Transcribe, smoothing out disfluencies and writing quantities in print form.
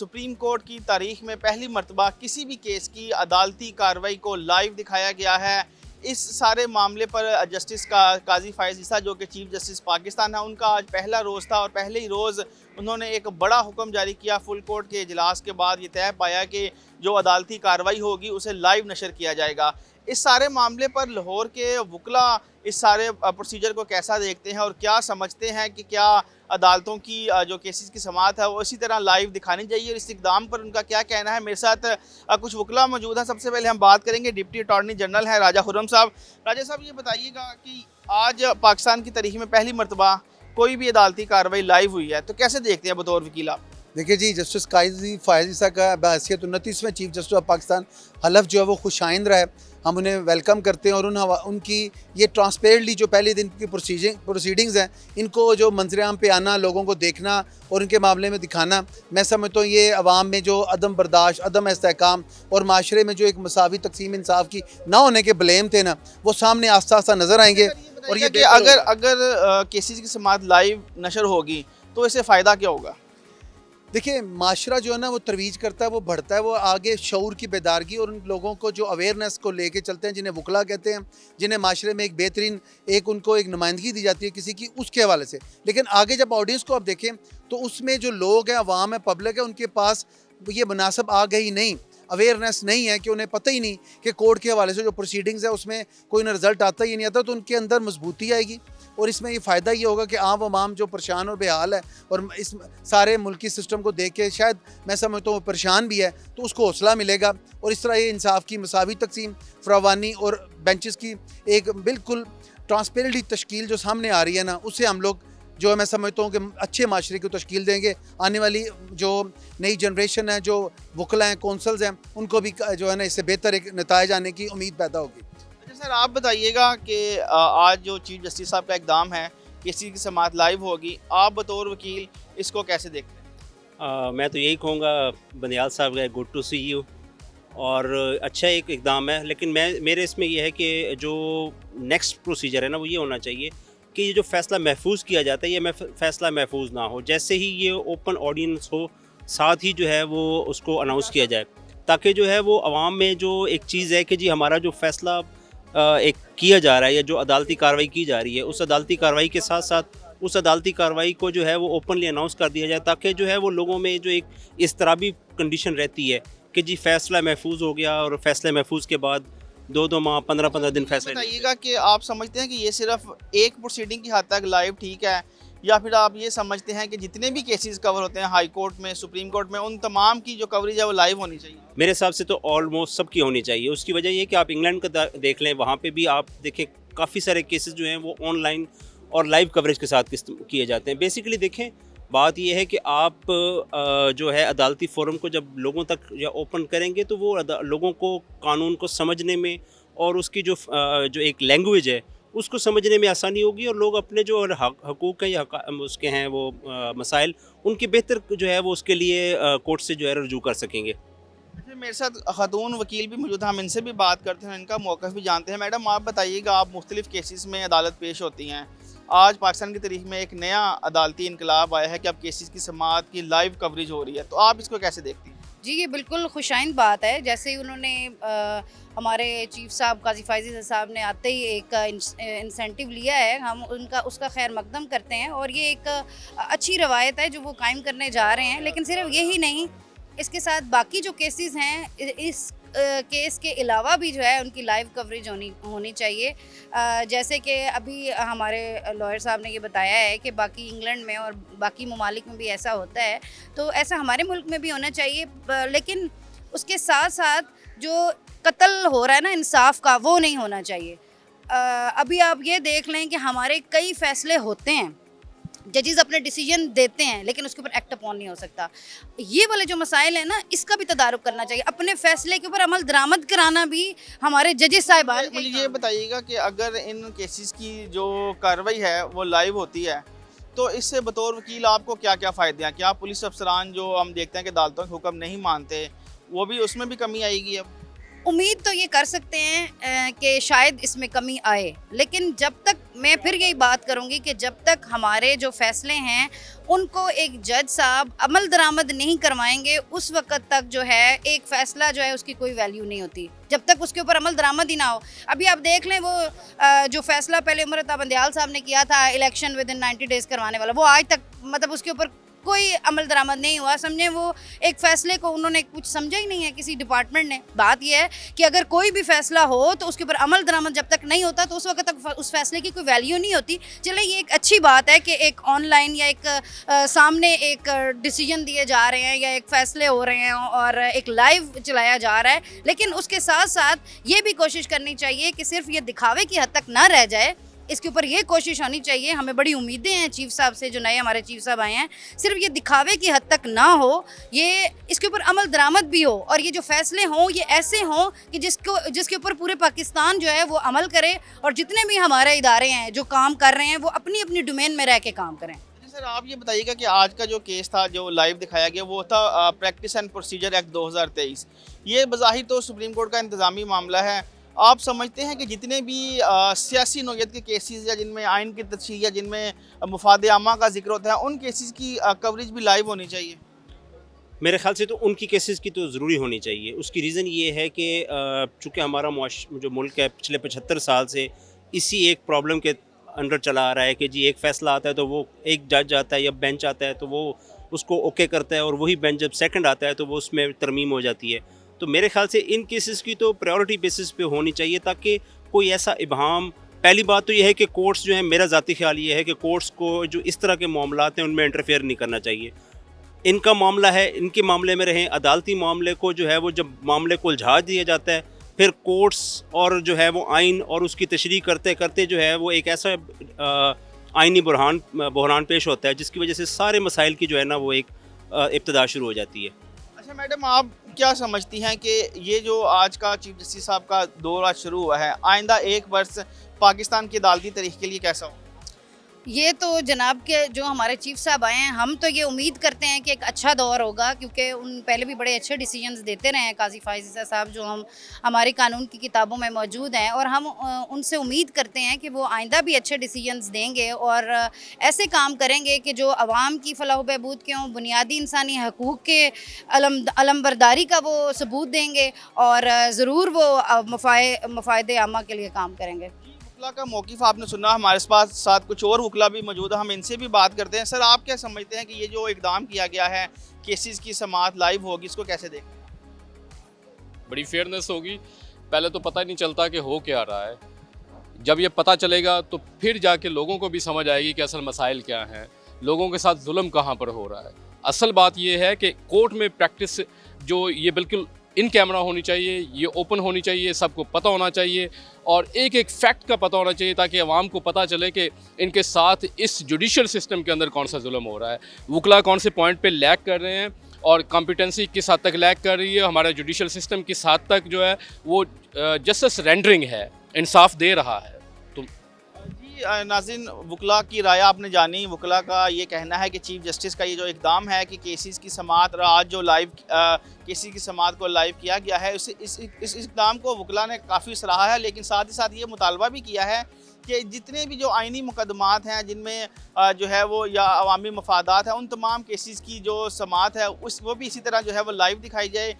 Supreme court की तारीख में पहली मरतबा किसी भी केस की अदालती कार्रवाई को लाइव दिखाया गया है। इस सारे मामले पर जस्टिस काजी फ़ायज़ ईसा जो कि चीफ जस्टिस पाकिस्तान है, उनका आज पहला रोज़ था और पहले ही रोज़ उन्होंने एक बड़ा हुक्म जारी किया। फुल कोर्ट के इजलास के बाद ये तय पाया कि जो अदालती कार्रवाई होगी उसे लाइव नशर किया जाएगा। इस सारे मामले पर लाहौर के वकला इस सारे प्रोसीजर को कैसा देखते हैं और क्या समझते हैं कि क्या अदालतों की जो केसेस की समाअत है वो इसी तरह लाइव दिखानी चाहिए और इस इक़दाम पर उनका क्या कहना है। मेरे साथ कुछ वकला मौजूद हैं। सबसे पहले हम बात करेंगे डिप्टी अटॉर्नी जनरल है राजा खुर्रम साहब। राजा साहब, ये बताइएगा कि आज पाकिस्तान की तारीख में पहली मरतबा कोई भी अदालती कार्रवाई लाइव हुई है, तो कैसे देखते हैं बतौर वकील आप? देखिए जी, जस्टिस काजी फ़ायज़ ईसा का बहैसियत 29वें चीफ जस्टिस ऑफ पाकिस्तान हलफ जो है वो खुशाइंद रहा है। हम उन्हें वेलकम करते हैं और उनकी ये ट्रांसपेरेंटली जो पहले दिन की प्रोसीडिंग्स हैं, इनको जो मंजर-ए-आम पे आना, लोगों को देखना और उनके मामले में दिखाना, मैं समझता हूँ ये अवाम में जो अदम बर्दाश्त, अदम इस्तेहकाम और माशरे में जो एक मसावी तकसीम इंसाफ की ना होने के ब्लेम थे ना, वो सामने आस्ता आस्ता नज़र आएंगे। और ये कि अगर केसेस की समाअत लाइव नशर होगी तो इससे फ़ायदा क्या होगा? देखिए, माशरा जो है ना वो तरवीज करता है, वो बढ़ता है, वो आगे शऊर की बेदारगी और उन लोगों को जो अवेयरनेस को लेके चलते हैं, जिन्हें वकला कहते हैं, जिन्हें माशरे में एक बेहतरीन उनको एक नुमाइंदगी दी जाती है किसी की, उसके हवाले से। लेकिन आगे जब ऑडियंस को आप देखें तो उसमें जो लोग हैं, अवाम है, पब्लिक है, उनके पास ये मुनासिब आ गई नहीं, अवेयरनेस नहीं है कि उन्हें पता ही नहीं कि कोर्ट के हवाले से जो प्रोसीडिंग्स है उसमें कोई ना रिज़ल्ट आता ही नहीं आता, तो उनके अंदर मजबूती आएगी और इसमें ये फ़ायदा ये होगा कि आम आवाम जो परेशान और बेहाल है और इस सारे मुल्की सिस्टम को देख के शायद मैं समझता हूँ परेशान भी है, तो उसको हौसला मिलेगा और इस तरह ये इंसाफ की मसावी तकसीम, फरावानी और बेंचेस की एक बिल्कुल ट्रांसपेरेंटली तश्कील जो सामने आ रही है ना, उससे हम लोग जो है मैं समझता हूँ कि अच्छे माशरे की तश्कील देंगे। आने वाली जो नई जनरेशन है, जो वकला हैं, कौंसल्स हैं, उनको भी जो है ना इससे बेहतर एक नताइज आने की उम्मीद पैदा होगी। अच्छा सर, आप बताइएगा कि आज जो चीफ जस्टिस साहब का इक़दाम है कि इसी की समाअत लाइव होगी, आप बतौर वकील इसको कैसे देखते हैं? मैं तो यही कहूँगा, बंदियाल साहब का गुड टू सी यू और अच्छा एक इक़दाम है, लेकिन मेरे इसमें यह है कि जो नेक्स्ट प्रोसीजर है ना वो ये होना चाहिए कि ये जो फ़ैसला महफूज किया जाता है ये फ़ैसला महफूज ना हो। जैसे ही ये ओपन ऑडियंस हो, साथ ही जो है वो उसको अनाउंस किया जाए, ताकि जो है वो आवाम में जो एक चीज़ है कि जी हमारा जो फ़ैसला एक किया जा रहा है या जो अदालती कार्रवाई की जा रही है, उस अदालती कार्रवाई के साथ साथ उस अदालती कार्रवाई को जो है वो ओपनली अनाउंस कर दिया जाए, ताकि जो है वो लोगों में जो एक इज़तराबी कंडीशन रहती है कि जी फ़ैसला महफूज हो गया और फ़ैसले महफूज के बाद 2-2 माह 15-15 दिन फैसले। बताइएगा कि आप समझते हैं कि ये सिर्फ एक प्रोसीडिंग की हद तक लाइव ठीक है, या फिर आप ये समझते हैं कि जितने भी केसेस कवर होते हैं हाई कोर्ट में, सुप्रीम कोर्ट में, उन तमाम की जो कवरेज है वो लाइव होनी चाहिए? मेरे हिसाब से तो ऑलमोस्ट सबकी होनी चाहिए। उसकी वजह ये कि आप इंग्लैंड का देख लें, वहाँ पे भी आप देखें काफ़ी सारे केसेस जो हैं वो ऑनलाइन और लाइव कवरेज के साथ किए जाते हैं। बेसिकली देखें, बात यह है कि आप जो है अदालती फ़ोरम को जब लोगों तक या ओपन करेंगे तो वो लोगों को कानून को समझने में और उसकी जो एक लैंग्वेज है उसको समझने में आसानी होगी और लोग अपने जो हकूक़ हैं या उसके हैं वो मसाइल, उनके बेहतर जो है वो उसके लिए कोर्ट से जो है रजू कर सकेंगे। अच्छा, मेरे साथ ख़ातून वकील भी मौजूद हैं, हम इनसे भी बात करते हैं, इनका मौक़िफ़ भी जानते हैं। मैडम, आप बताइएगा, आप मुख्तलिफ़ केसेस में अदालत पेश होती हैं, आज पाकिस्तान की तारीख में एक नया अदालती इनकलाब आया है कि अब केसेस की समाअत की लाइव कवरेज हो रही है, तो आप इसको कैसे देखती हैं? जी, ये बिल्कुल खुशाइंद बात है। जैसे ही उन्होंने हमारे चीफ साहब काजी फ़ायज़ ईसा साहब ने आते ही एक इंसेंटिव लिया है, हम उसका खैर मकदम करते हैं और ये एक अच्छी रवायत है जो वो कायम करने जा रहे हैं। लेकिन सिर्फ यही नहीं, इसके साथ बाकी जो केसेस हैं, इस केस के अलावा भी जो है उनकी लाइव कवरेज होनी चाहिए। जैसे कि अभी हमारे लॉयर साहब ने ये बताया है कि बाकी इंग्लैंड में और बाकी ममालिक में भी ऐसा होता है, तो ऐसा हमारे मुल्क में भी होना चाहिए। लेकिन उसके साथ साथ जो कत्ल हो रहा है ना इंसाफ का, वो नहीं होना चाहिए। अभी आप ये देख लें कि हमारे कई फ़ैसले होते हैं, जजेस अपने डिसीजन देते हैं, लेकिन उसके ऊपर एक्ट अपॉन नहीं हो सकता। ये वाले जो मसाइल हैं ना, इसका भी तदारुक करना चाहिए। अपने फैसले के ऊपर अमल दरामद कराना भी हमारे जजेस साहिबान। मुझे ये बताइएगा कि अगर इन केसेस की जो कार्रवाई है वो लाइव होती है, तो इससे बतौर वकील आपको क्या क्या फ़ायदे हैं? क्या पुलिस अफसरान जो हम देखते हैं कि अदालतों के हुक्म नहीं मानते, वो भी उसमें भी कमी आएगी अब? उम्मीद तो ये कर सकते हैं कि शायद इसमें कमी आए, लेकिन जब तक, मैं फिर यही बात करूंगी कि जब तक हमारे जो फैसले हैं उनको एक जज साहब अमल दरामद नहीं करवाएंगे, उस वक्त तक जो है एक फ़ैसला जो है उसकी कोई वैल्यू नहीं होती, जब तक उसके ऊपर अमल दरामद ही ना हो। अभी आप देख लें वो जो फैसला पहले उमर अता बंदियाल साहब ने किया था इलेक्शन विद इन 90 डेज़ करवाने वाला, वो आज तक मतलब उसके ऊपर कोई अमल दरामद नहीं हुआ। समझे, वो एक फ़ैसले को उन्होंने कुछ समझा ही नहीं है किसी डिपार्टमेंट ने। बात यह है कि अगर कोई भी फ़ैसला हो तो उसके ऊपर अमल दरामद जब तक नहीं होता तो उस वक्त तक उस फैसले की कोई वैल्यू नहीं होती। चले, ये एक अच्छी बात है कि एक ऑनलाइन या एक सामने एक डिसीजन दिए जा रहे हैं या एक फ़ैसले हो रहे हैं और एक लाइव चलाया जा रहा है, लेकिन उसके साथ साथ ये भी कोशिश करनी चाहिए कि सिर्फ ये दिखावे की हद तक ना रह जाए। इसके ऊपर ये कोशिश होनी चाहिए, हमें बड़ी उम्मीदें हैं चीफ साहब से, जो नए हमारे चीफ साहब आए हैं, सिर्फ ये दिखावे की हद तक ना हो, ये इसके ऊपर अमल दरामद भी हो और ये जो फैसले हों ये ऐसे हों कि जिसके ऊपर पूरे पाकिस्तान जो है वो अमल करे और जितने भी हमारे इदारे हैं जो काम कर रहे हैं वो अपनी अपनी डोमेन में रह के काम करें। सर आप ये बताइएगा कि आज का जो केस था जो लाइव दिखाया गया वो था प्रैक्टिस एंड प्रोसीजर एक्ट 2023। ये बज़ाहिर तो सुप्रीम कोर्ट का इंतज़ामी मामला है। आप समझते हैं कि जितने भी सियासी नौयत के केसेस या जिनमें आइन की तशरीह या जिनमें मुफाद आमा का जिक्र होता है उन केसेस की कवरेज भी लाइव होनी चाहिए? मेरे ख्याल से तो उनकी केसेस की तो ज़रूरी होनी चाहिए। उसकी रीज़न ये है कि चूँकि हमारा जो मुल्क है पिछले 75 साल से इसी एक प्रॉब्लम के अंडर चला आ रहा है कि जी एक फ़ैसला आता है तो वो एक जज आता है या बेंच आता है तो वो उसको ओके करता है और वही बेंच जब सेकंड आता है तो वो उसमें तरमीम हो जाती है। तो मेरे ख्याल से इन केसेस की तो प्रायोरिटी बेसिस पे होनी चाहिए ताकि कोई ऐसा इबहम, पहली बात तो ये है कि कोर्ट्स जो है, मेरा ज़ाती ख्याल ये है कि कोर्ट्स को जो इस तरह के मामलात हैं उनमें इंटरफेयर नहीं करना चाहिए। इनका मामला है, इनके मामले में रहें। अदालती मामले को जो है वो जब मामले को उलझा दिया जाता है फिर कोर्ट्स और जो है वो आइन और उसकी तशरीह करते करते जो है वो एक ऐसा आइनी बहरान पेश होता है जिसकी वजह से सारे मसाइल की जो है ना वो एक इब्तदा शुरू हो जाती है। अच्छा मैडम, आप क्या समझती हैं कि ये जो आज का चीफ जस्टिस साहब का दौरा शुरू हुआ है, आइंदा एक वर्ष पाकिस्तान की अदालती तारीख के लिए कैसा हो? ये तो जनाब के जो हमारे चीफ साहब आए हैं, हम तो ये उम्मीद करते हैं कि एक अच्छा दौर होगा, क्योंकि उन पहले भी बड़े अच्छे डिसीजंस देते रहे हैं काजी फाइज़ ईसा साहब, जो हम हमारी कानून की किताबों में मौजूद हैं, और हम उनसे उम्मीद करते हैं कि वो आइंदा भी अच्छे डिसीजंस देंगे और ऐसे काम करेंगे कि जो आवाम की फलाह बहबूद के हों, बुनियादी इंसानी हकूक़ के अलमबरदारी का वो सबूत देंगे और ज़रूर वो मफ़ायदे आमा के लिए काम करेंगे। वकला का मौक़िफ़ आपने सुना, हमारे पास साथ कुछ और वकला भी मौजूद है, हम इनसे भी बात करते हैं। सर आप क्या समझते हैं कि ये जो इक़दाम किया गया है, केसेस की समाअत लाइव होगी, इसको कैसे देखें? बड़ी फेयरनेस होगी। पहले तो पता ही नहीं चलता कि हो क्या रहा है, जब ये पता चलेगा तो फिर जाके लोगों को भी समझ आएगी कि असल मसाइल क्या हैं, लोगों के साथ जुल्म कहाँ पर हो रहा है। असल बात ये है कि कोर्ट में प्रैक्टिस जो ये बिल्कुल इन कैमरा होनी चाहिए, ये ओपन होनी चाहिए, सबको पता होना चाहिए और एक एक फैक्ट का पता होना चाहिए ताकि अवाम को पता चले कि इनके साथ इस जुडिशल सिस्टम के अंदर कौन सा जुल्म हो रहा है, वकला कौन से पॉइंट पे लैग कर रहे हैं और कॉम्पिटेंसी किस हद तक लैग कर रही है, हमारा जुडिशल सिस्टम किस हद तक जो है वो जस्टिस रेंडरिंग है, इंसाफ दे रहा है। तो नाज़रीन, वकला की राय आपने जानी। वकला का ये कहना है कि चीफ जस्टिस का ये जो इक़दाम है कि केसेस की समाअत और आज जो लाइव केसेस की समाअत को लाइव किया गया है, इस इक़दाम को वकला ने काफ़ी सराहा है, लेकिन साथ ही साथ ये मुतालबा भी किया है कि जितने भी जो आइनी मुकदमात हैं जिनमें जो है वो या अवामी मफादात हैं, उन तमाम केसेस की जो समाअत है वो भी इसी तरह जो है वो लाइव दिखाई जाए।